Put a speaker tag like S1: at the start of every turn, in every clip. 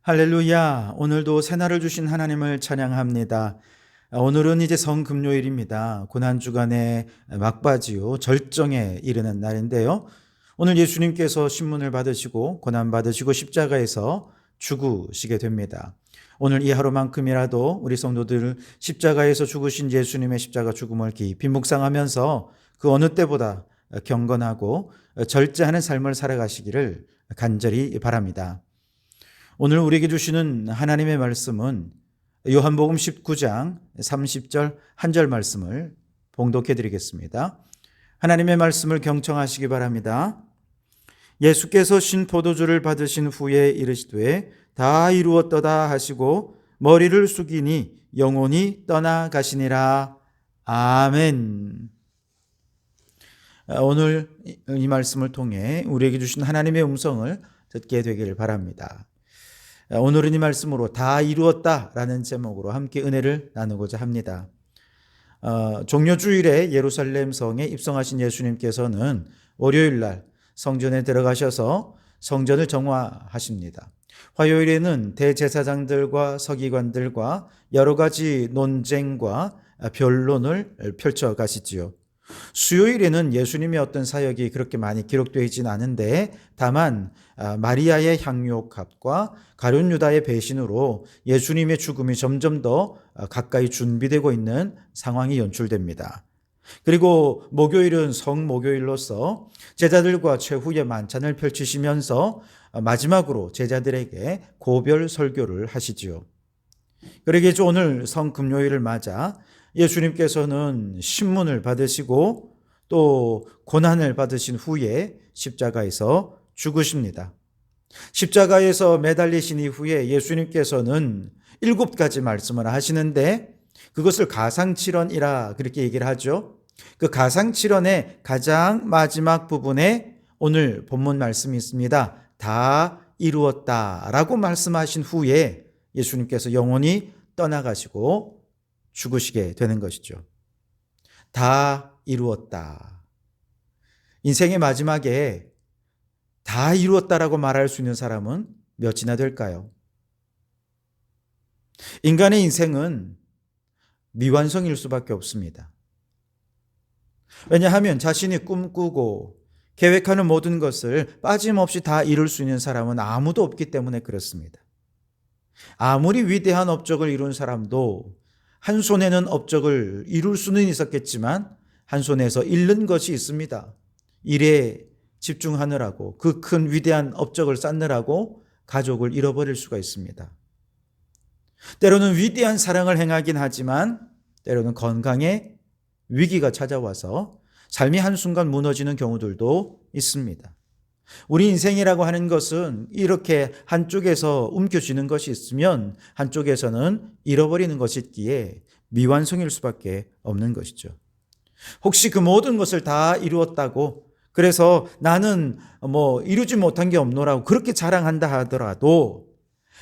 S1: 할렐루야. 오늘도 새날을 주신 하나님을 찬양합니다. 오늘은 이제 성금요일입니다. 고난주간의 막바지요, 절정에 이르는 날인데요. 오늘 예수님께서 신문을 받으시고 고난받으시고 십자가에서 죽으시게 됩니다. 오늘 이 하루만큼이라도 우리 성도들 십자가에서 죽으신 예수님의 십자가 죽음을 깊이 묵상하면서 그 어느 때보다 경건하고 절제하는 삶을 살아가시기를 간절히 바랍니다. 오늘 우리에게 주시는 하나님의 말씀은 요한복음 19장 30절 한 절 말씀을 봉독해 드리겠습니다. 하나님의 말씀을 경청하시기 바랍니다. 예수께서 신 포도주를 받으신 후에 이르시되 다 이루었도다 하시고 머리를 숙이니 영혼이 떠나가시니라. 아멘. 오늘 이 말씀을 통해 우리에게 주신 하나님의 음성을 듣게 되기를 바랍니다. 오늘은 이 말씀으로 다 이루었다라는 제목으로 함께 은혜를 나누고자 합니다. 종료주일에 예루살렘 성에 입성하신 예수님께서는 월요일 날 성전에 들어가셔서 성전을 정화하십니다. 화요일에는 대제사장들과 서기관들과 여러 가지 논쟁과 변론을 펼쳐 가시지요. 수요일에는 예수님의 어떤 사역이 그렇게 많이 기록되어 있지는 않은데 다만 마리아의 향유옥합과 가룟 유다의 배신으로 예수님의 죽음이 점점 더 가까이 준비되고 있는 상황이 연출됩니다. 그리고 목요일은 성목요일로서 제자들과 최후의 만찬을 펼치시면서 마지막으로 제자들에게 고별 설교를 하시지요. 그러기에 오늘 성금요일을 맞아 예수님께서는 신문을 받으시고 또 고난을 받으신 후에 십자가에서 죽으십니다. 십자가에서 매달리신 이후에 예수님께서는 7가지 말씀을 하시는데 그것을 가상칠언이라 그렇게 얘기를 하죠. 그 가상칠언의 가장 마지막 부분에 오늘 본문 말씀이 있습니다. 다 이루었다라고 말씀하신 후에 예수님께서 영원히 떠나가시고 죽으시게 되는 것이죠. 다 이루었다. 인생의 마지막에 다 이루었다라고 말할 수 있는 사람은 몇이나 될까요? 인간의 인생은 미완성일 수밖에 없습니다. 왜냐하면 자신이 꿈꾸고 계획하는 모든 것을 빠짐없이 다 이룰 수 있는 사람은 아무도 없기 때문에 그렇습니다. 아무리 위대한 업적을 이룬 사람도 한 손에는 업적을 이룰 수는 있었겠지만 한 손에서 잃는 것이 있습니다. 일에 집중하느라고 그 큰 위대한 업적을 쌓느라고 가족을 잃어버릴 수가 있습니다. 때로는 위대한 사랑을 행하긴 하지만 때로는 건강에 위기가 찾아와서 삶이 한순간 무너지는 경우들도 있습니다. 우리 인생이라고 하는 것은 이렇게 한쪽에서 움켜쥐는 것이 있으면 한쪽에서는 잃어버리는 것이 있기에 미완성일 수밖에 없는 것이죠. 혹시 그 모든 것을 다 이루었다고 그래서 나는 이루지 못한 게 없노라고 그렇게 자랑한다 하더라도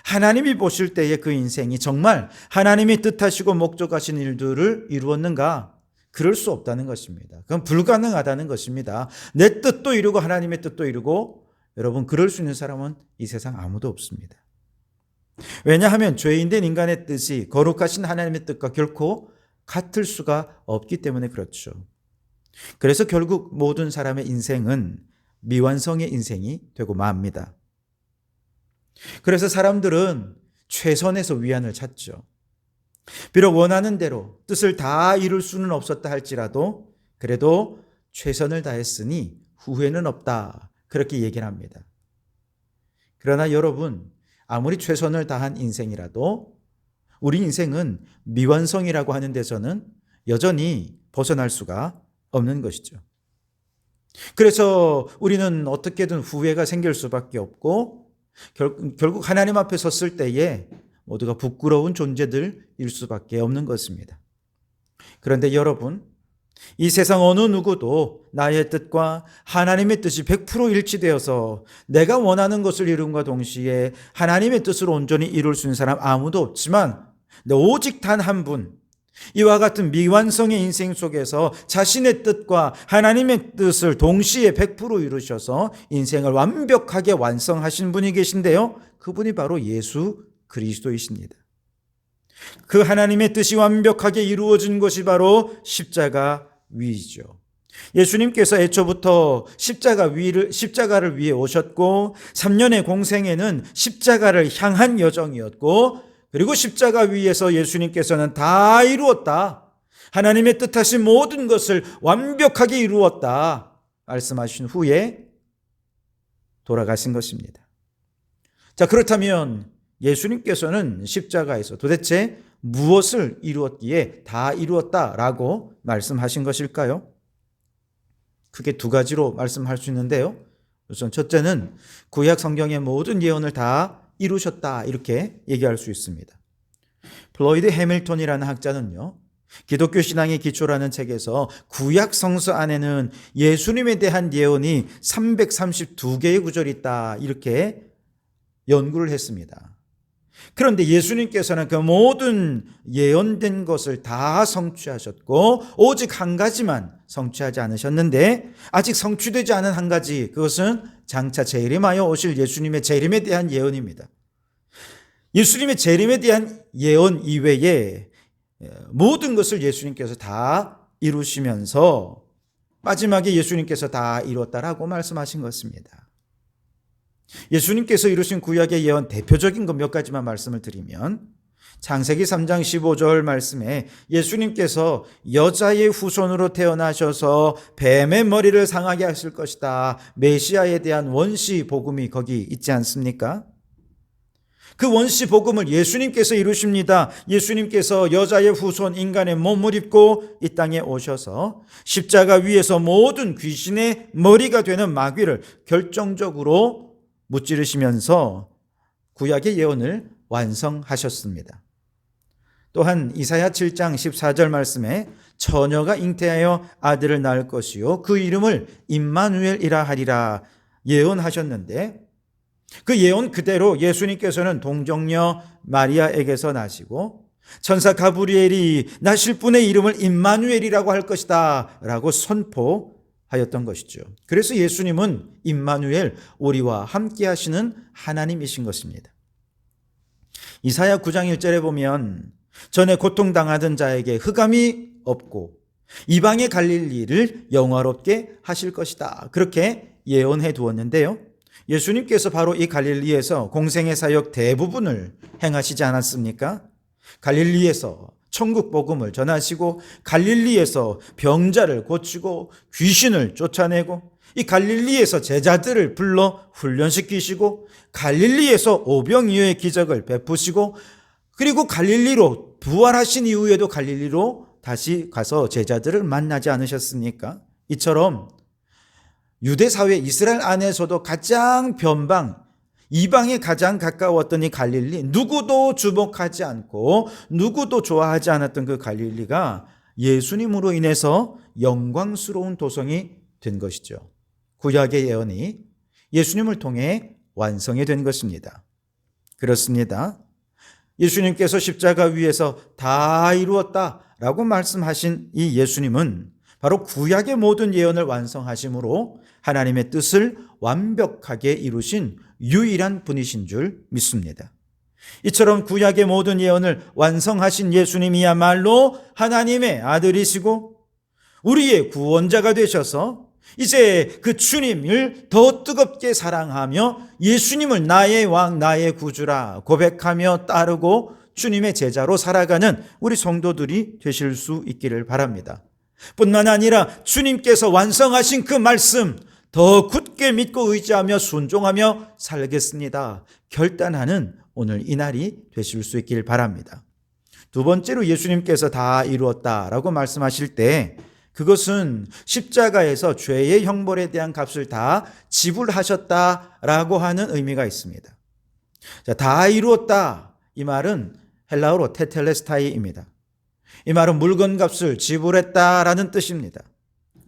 S1: 하나님이 보실 때에 그 인생이 정말 하나님이 뜻하시고 목적하신 일들을 이루었는가? 그럴 수 없다는 것입니다. 그건 불가능하다는 것입니다. 내 뜻도 이루고 하나님의 뜻도 이루고 여러분 그럴 수 있는 사람은 이 세상 아무도 없습니다. 왜냐하면 죄인된 인간의 뜻이 거룩하신 하나님의 뜻과 결코 같을 수가 없기 때문에 그렇죠. 그래서 결국 모든 사람의 인생은 미완성의 인생이 되고 맙니다. 그래서 사람들은 최선에서 위안을 찾죠. 비록 원하는 대로 뜻을 다 이룰 수는 없었다 할지라도 그래도 최선을 다했으니 후회는 없다 그렇게 얘기를 합니다. 그러나 여러분 아무리 최선을 다한 인생이라도 우리 인생은 미완성이라고 하는 데서는 여전히 벗어날 수가 없는 것이죠. 그래서 우리는 어떻게든 후회가 생길 수밖에 없고 결국 하나님 앞에 섰을 때에 모두가 부끄러운 존재들일 수밖에 없는 것입니다. 그런데 여러분, 이 세상 어느 누구도 나의 뜻과 하나님의 뜻이 100% 일치되어서 내가 원하는 것을 이룬과 동시에 하나님의 뜻을 온전히 이룰 수 있는 사람 아무도 없지만 오직 단 한 분, 이와 같은 미완성의 인생 속에서 자신의 뜻과 하나님의 뜻을 동시에 100% 이루셔서 인생을 완벽하게 완성하신 분이 계신데요. 그분이 바로 예수 그리스도이십니다. 그 하나님의 뜻이 완벽하게 이루어진 것이 바로 십자가 위이죠. 예수님께서 애초부터 십자가를 위해 오셨고 3년의 공생애는 십자가를 향한 여정이었고, 그리고 십자가 위에서 예수님께서는 다 이루었다, 하나님의 뜻하신 모든 것을 완벽하게 이루었다 말씀하신 후에 돌아가신 것입니다. 자, 그렇다면 예수님께서는 십자가에서 도대체 무엇을 이루었기에 다 이루었다라고 말씀하신 것일까요? 크게 두 가지로 말씀할 수 있는데요. 우선 첫째는 구약 성경의 모든 예언을 다 이루셨다, 이렇게 얘기할 수 있습니다. 플로이드 해밀턴이라는 학자는요, 기독교 신앙의 기초라는 책에서 구약 성서 안에는 예수님에 대한 예언이 332개의 구절이 있다, 이렇게 연구를 했습니다. 그런데 예수님께서는 그 모든 예언된 것을 다 성취하셨고, 오직 한 가지만 성취하지 않으셨는데, 아직 성취되지 않은 한 가지, 그것은 장차 재림하여 오실 예수님의 재림에 대한 예언입니다. 예수님의 재림에 대한 예언 이외에 모든 것을 예수님께서 다 이루시면서 마지막에 예수님께서 다 이뤘다라고 말씀하신 것입니다. 예수님께서 이루신 구약의 예언 대표적인 것 몇 가지만 말씀을 드리면, 창세기 3장 15절 말씀에 예수님께서 여자의 후손으로 태어나셔서 뱀의 머리를 상하게 하실 것이다, 메시아에 대한 원시 복음이 거기 있지 않습니까? 그 원시 복음을 예수님께서 이루십니다. 예수님께서 여자의 후손 인간의 몸을 입고 이 땅에 오셔서 십자가 위에서 모든 귀신의 머리가 되는 마귀를 결정적으로 무찌르시면서 구약의 예언을 완성하셨습니다. 또한 이사야 7장 14절 말씀에 처녀가 잉태하여 아들을 낳을 것이요 그 이름을 임마누엘이라 하리라 예언하셨는데, 그 예언 그대로 예수님께서는 동정녀 마리아에게서 나시고 천사 가브리엘이 나실 분의 이름을 임마누엘이라고 할 것이다 라고 선포하였던 것이죠. 그래서 예수님은 임마누엘, 우리와 함께 하시는 하나님이신 것입니다. 이사야 9장 1절에 보면 전에 고통당하던 자에게 흑암이 없고 이방의 갈릴리를 영화롭게 하실 것이다, 그렇게 예언해 두었는데요, 예수님께서 바로 이 갈릴리에서 공생의 사역 대부분을 행하시지 않았습니까? 갈릴리에서 천국 복음을 전하시고, 갈릴리에서 병자를 고치고 귀신을 쫓아내고, 이 갈릴리에서 제자들을 불러 훈련시키시고, 갈릴리에서 오병이어의 기적을 베푸시고, 그리고 갈릴리로 부활하신 이후에도 갈릴리로 다시 가서 제자들을 만나지 않으셨습니까? 이처럼 유대사회 이스라엘 안에서도 가장 변방, 이방에 가장 가까웠던 이 갈릴리, 누구도 주목하지 않고 누구도 좋아하지 않았던 그 갈릴리가 예수님으로 인해서 영광스러운 도성이 된 것이죠. 구약의 예언이 예수님을 통해 완성이 된 것입니다. 그렇습니다. 예수님께서 십자가 위에서 다 이루었다라고 말씀하신 이 예수님은 바로 구약의 모든 예언을 완성하심으로 하나님의 뜻을 완벽하게 이루신 유일한 분이신 줄 믿습니다. 이처럼 구약의 모든 예언을 완성하신 예수님이야말로 하나님의 아들이시고 우리의 구원자가 되셔서 이제 그 주님을 더 뜨겁게 사랑하며 예수님을 나의 왕, 나의 구주라 고백하며 따르고 주님의 제자로 살아가는 우리 성도들이 되실 수 있기를 바랍니다. 뿐만 아니라 주님께서 완성하신 그 말씀 더 굳게 믿고 의지하며 순종하며 살겠습니다, 결단하는 오늘 이 날이 되실 수 있기를 바랍니다. 두 번째로 예수님께서 다 이루었다라고 말씀하실 때 그것은 십자가에서 죄의 형벌에 대한 값을 다 지불하셨다라고 하는 의미가 있습니다. 자, 다 이루었다, 이 말은 헬라어로 테텔레스타이입니다. 이 말은 물건값을 지불했다라는 뜻입니다.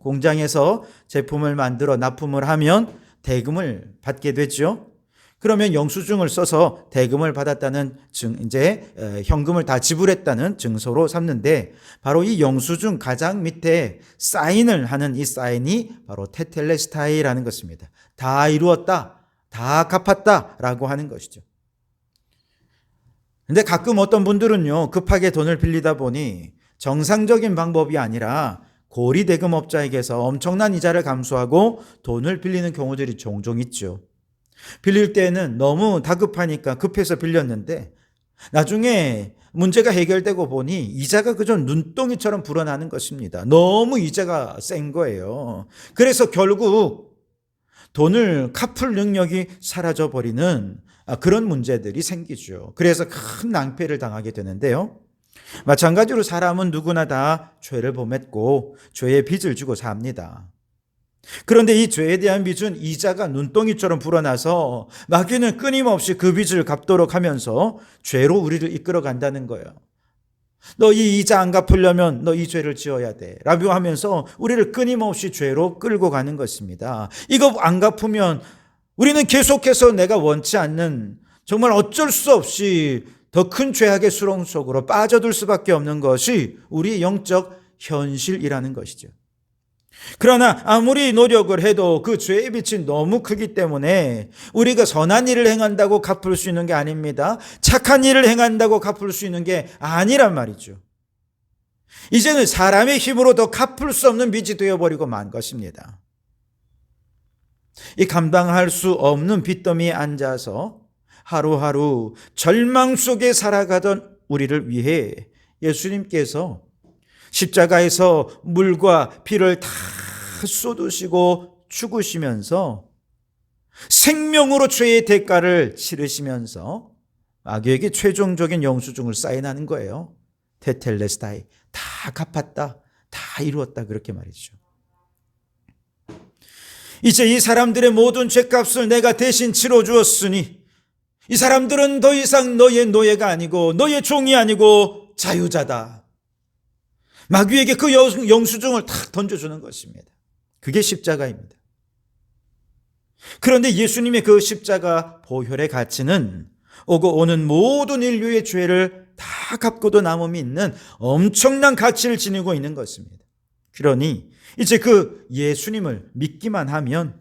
S1: 공장에서 제품을 만들어 납품을 하면 대금을 받게 되죠. 그러면 영수증을 써서 대금을 받았다는 현금을 다 지불했다는 증서로 삼는데, 바로 이 영수증 가장 밑에 사인을 하는 이 사인이 바로 테텔레스타이라는 것입니다. 다 이루었다, 다 갚았다라고 하는 것이죠. 근데 가끔 어떤 분들은요, 급하게 돈을 빌리다 보니 정상적인 방법이 아니라 고리대금업자에게서 엄청난 이자를 감수하고 돈을 빌리는 경우들이 종종 있죠. 빌릴 때는 너무 다급하니까 급해서 빌렸는데 나중에 문제가 해결되고 보니 이자가 그저 눈덩이처럼 불어나는 것입니다. 너무 이자가 센 거예요. 그래서 결국 돈을 갚을 능력이 사라져버리는 그런 문제들이 생기죠. 그래서 큰 낭패를 당하게 되는데요. 마찬가지로 사람은 누구나 다 죄를 범했고 죄의 빚을 지고 삽니다. 그런데 이 죄에 대한 빚은 이자가 눈덩이처럼 불어나서 마귀는 끊임없이 그 빚을 갚도록 하면서 죄로 우리를 이끌어 간다는 거예요. 너 이 이자 안 갚으려면 너 이 죄를 지어야 돼 라고 하면서 우리를 끊임없이 죄로 끌고 가는 것입니다. 이거 안 갚으면 우리는 계속해서 내가 원치 않는 정말 어쩔 수 없이 더 큰 죄악의 수렁 속으로 빠져들 수밖에 없는 것이 우리의 영적 현실이라는 것이죠. 그러나 아무리 노력을 해도 그 죄의 빚이 너무 크기 때문에 우리가 선한 일을 행한다고 갚을 수 있는 게 아닙니다. 착한 일을 행한다고 갚을 수 있는 게 아니란 말이죠. 이제는 사람의 힘으로 더 갚을 수 없는 빚이 되어버리고 만 것입니다. 이 감당할 수 없는 빚더미에 앉아서 하루하루 절망 속에 살아가던 우리를 위해 예수님께서 십자가에서 물과 피를 다 쏟으시고 죽으시면서 생명으로 죄의 대가를 치르시면서 마귀에게 최종적인 영수증을 사인하는 거예요. 테텔레스타이, 다 갚았다, 다 이루었다, 그렇게 말이죠. 이제 이 사람들의 모든 죄값을 내가 대신 치러주었으니 이 사람들은 더 이상 너의 노예가 아니고 너의 종이 아니고 자유자다. 마귀에게 그 영수증을 탁 던져주는 것입니다. 그게 십자가입니다. 그런데 예수님의 그 십자가 보혈의 가치는 오고 오는 모든 인류의 죄를 다 갚고도 남음이 있는 엄청난 가치를 지니고 있는 것입니다. 그러니 이제 그 예수님을 믿기만 하면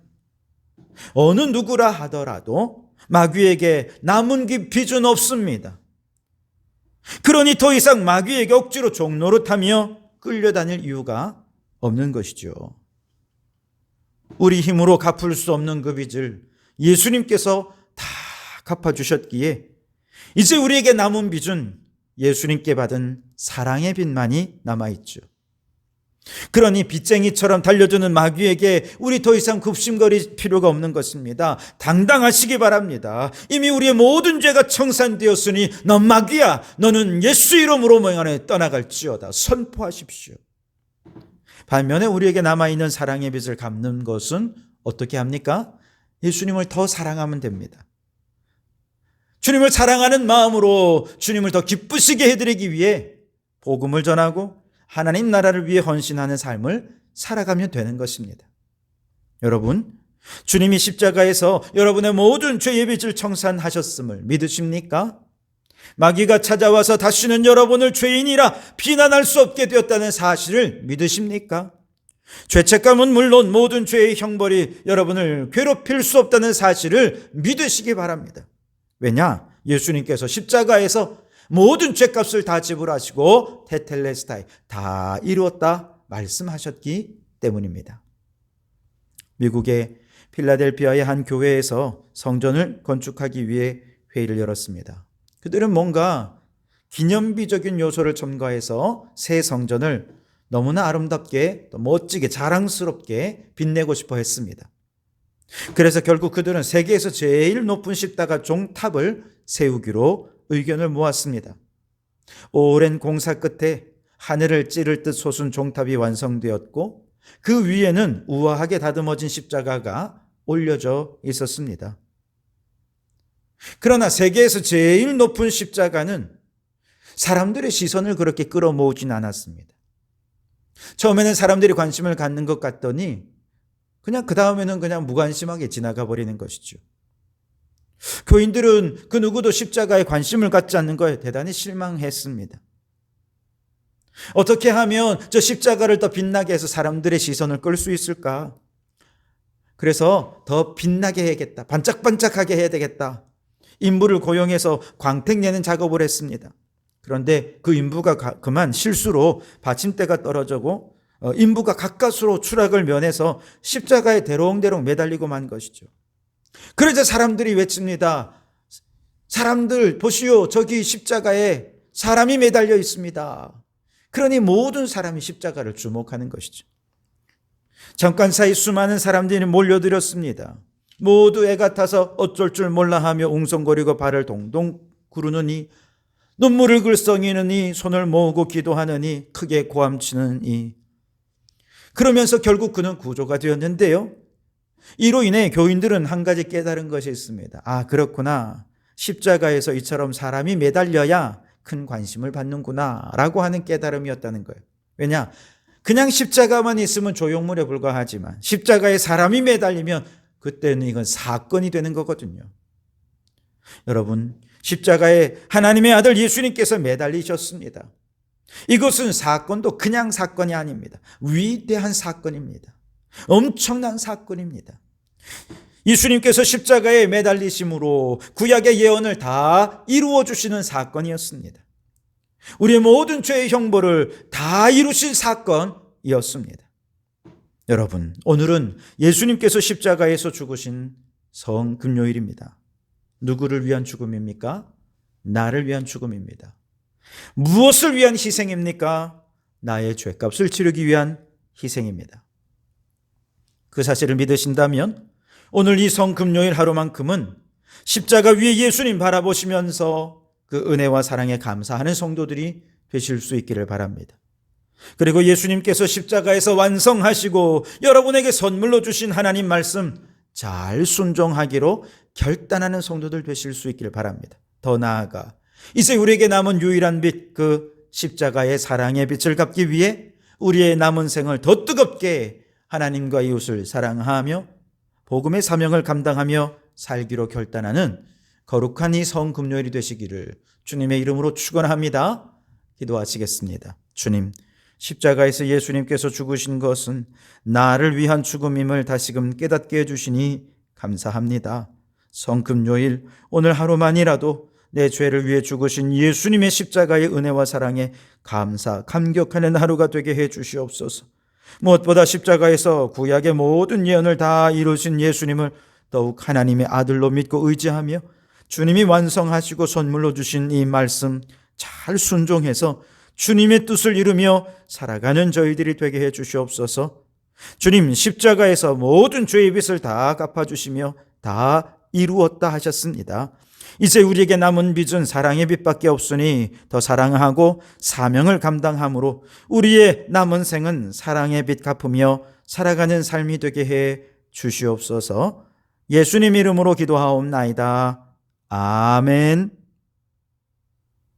S1: 어느 누구라 하더라도 마귀에게 남은 빚은 없습니다. 그러니 더 이상 마귀에게 억지로 종노릇하며 끌려다닐 이유가 없는 것이죠. 우리 힘으로 갚을 수 없는 그 빚을 예수님께서 다 갚아주셨기에 이제 우리에게 남은 빚은 예수님께 받은 사랑의 빚만이 남아있죠. 그러니 빚쟁이처럼 달려드는 마귀에게 우리 더 이상 굽심거릴 필요가 없는 것입니다. 당당하시기 바랍니다. 이미 우리의 모든 죄가 청산되었으니 넌 마귀야, 너는 예수 이름으로 멍하에 떠나갈지어다 선포하십시오. 반면에 우리에게 남아있는 사랑의 빚을 갚는 것은 어떻게 합니까? 예수님을 더 사랑하면 됩니다. 주님을 사랑하는 마음으로 주님을 더 기쁘시게 해드리기 위해 복음을 전하고 하나님 나라를 위해 헌신하는 삶을 살아가면 되는 것입니다. 여러분, 주님이 십자가에서 여러분의 모든 죄의 빚을 청산하셨음을 믿으십니까? 마귀가 찾아와서 다시는 여러분을 죄인이라 비난할 수 없게 되었다는 사실을 믿으십니까? 죄책감은 물론 모든 죄의 형벌이 여러분을 괴롭힐 수 없다는 사실을 믿으시기 바랍니다. 왜냐? 예수님께서 십자가에서 모든 죄값을 다 지불하시고 테텔레스타이, 다 이루었다 말씀하셨기 때문입니다. 미국의 필라델피아의 한 교회에서 성전을 건축하기 위해 회의를 열었습니다. 그들은 뭔가 기념비적인 요소를 첨가해서 새 성전을 너무나 아름답게 또 멋지게 자랑스럽게 빛내고 싶어 했습니다. 그래서 결국 그들은 세계에서 제일 높은 십자가 종탑을 세우기로 의견을 모았습니다. 오랜 공사 끝에 하늘을 찌를 듯 솟은 종탑이 완성되었고 그 위에는 우아하게 다듬어진 십자가가 올려져 있었습니다. 그러나 세계에서 제일 높은 십자가는 사람들의 시선을 그렇게 끌어모으진 않았습니다. 처음에는 사람들이 관심을 갖는 것 같더니 그냥 그 다음에는 그냥 무관심하게 지나가 버리는 것이죠. 교인들은 그 누구도 십자가에 관심을 갖지 않는 거에 대단히 실망했습니다. 어떻게 하면 저 십자가를 더 빛나게 해서 사람들의 시선을 끌 수 있을까? 그래서 더 빛나게 해야겠다. 반짝반짝하게 해야 되겠다. 인부를 고용해서 광택 내는 작업을 했습니다. 그런데 그 인부가 그만 실수로 받침대가 떨어지고 인부가 가까스로 추락을 면해서 십자가에 대롱대롱 매달리고 만 것이죠. 그러자 사람들이 외칩니다. 사람들 보시오, 저기 십자가에 사람이 매달려 있습니다. 그러니 모든 사람이 십자가를 주목하는 것이죠. 잠깐 사이 수많은 사람들이 몰려들었습니다. 모두 애가 타서 어쩔 줄 몰라 하며 웅성거리고 발을 동동 구르느니 눈물을 글썽이느니 손을 모으고 기도하느니 크게 고함치느니 그러면서 결국 그는 구조가 되었는데요. 이로 인해 교인들은 한 가지 깨달은 것이 있습니다. 아, 그렇구나. 십자가에서 이처럼 사람이 매달려야 큰 관심을 받는구나 라고 하는 깨달음이었다는 거예요. 왜냐? 그냥 십자가만 있으면 조형물에 불과하지만 십자가에 사람이 매달리면 그때는 이건 사건이 되는 거거든요. 여러분, 십자가에 하나님의 아들 예수님께서 매달리셨습니다. 이것은 사건도 그냥 사건이 아닙니다. 위대한 사건입니다. 엄청난 사건입니다. 예수님께서 십자가에 매달리심으로 구약의 예언을 다 이루어 주시는 사건이었습니다. 우리의 모든 죄의 형벌을 다 이루신 사건이었습니다. 여러분, 오늘은 예수님께서 십자가에서 죽으신 성금요일입니다. 누구를 위한 죽음입니까? 나를 위한 죽음입니다. 무엇을 위한 희생입니까? 나의 죄값을 치르기 위한 희생입니다. 그 사실을 믿으신다면 오늘 이 성금요일 하루만큼은 십자가 위에 예수님 바라보시면서 그 은혜와 사랑에 감사하는 성도들이 되실 수 있기를 바랍니다. 그리고 예수님께서 십자가에서 완성하시고 여러분에게 선물로 주신 하나님 말씀 잘 순종하기로 결단하는 성도들 되실 수 있기를 바랍니다. 더 나아가 이제 우리에게 남은 유일한 빛, 그 십자가의 사랑의 빛을 갚기 위해 우리의 남은 생을 더 뜨겁게 하나님과 이웃을 사랑하며 복음의 사명을 감당하며 살기로 결단하는 거룩한 이 성금요일이 되시기를 주님의 이름으로 축원합니다. 기도하시겠습니다. 주님, 십자가에서 예수님께서 죽으신 것은 나를 위한 죽음임을 다시금 깨닫게 해주시니 감사합니다. 성금요일 오늘 하루만이라도 내 죄를 위해 죽으신 예수님의 십자가의 은혜와 사랑에 감사, 감격하는 하루가 되게 해 주시옵소서. 무엇보다 십자가에서 구약의 모든 예언을 다 이루신 예수님을 더욱 하나님의 아들로 믿고 의지하며 주님이 완성하시고 선물로 주신 이 말씀 잘 순종해서 주님의 뜻을 이루며 살아가는 저희들이 되게 해 주시옵소서. 주님, 십자가에서 모든 죄의 빚을 다 갚아주시며 다 이루었다 하셨습니다. 이제 우리에게 남은 빚은 사랑의 빚밖에 없으니 더 사랑하고 사명을 감당함으로 우리의 남은 생은 사랑의 빚 갚으며 살아가는 삶이 되게 해 주시옵소서. 예수님 이름으로 기도하옵나이다. 아멘.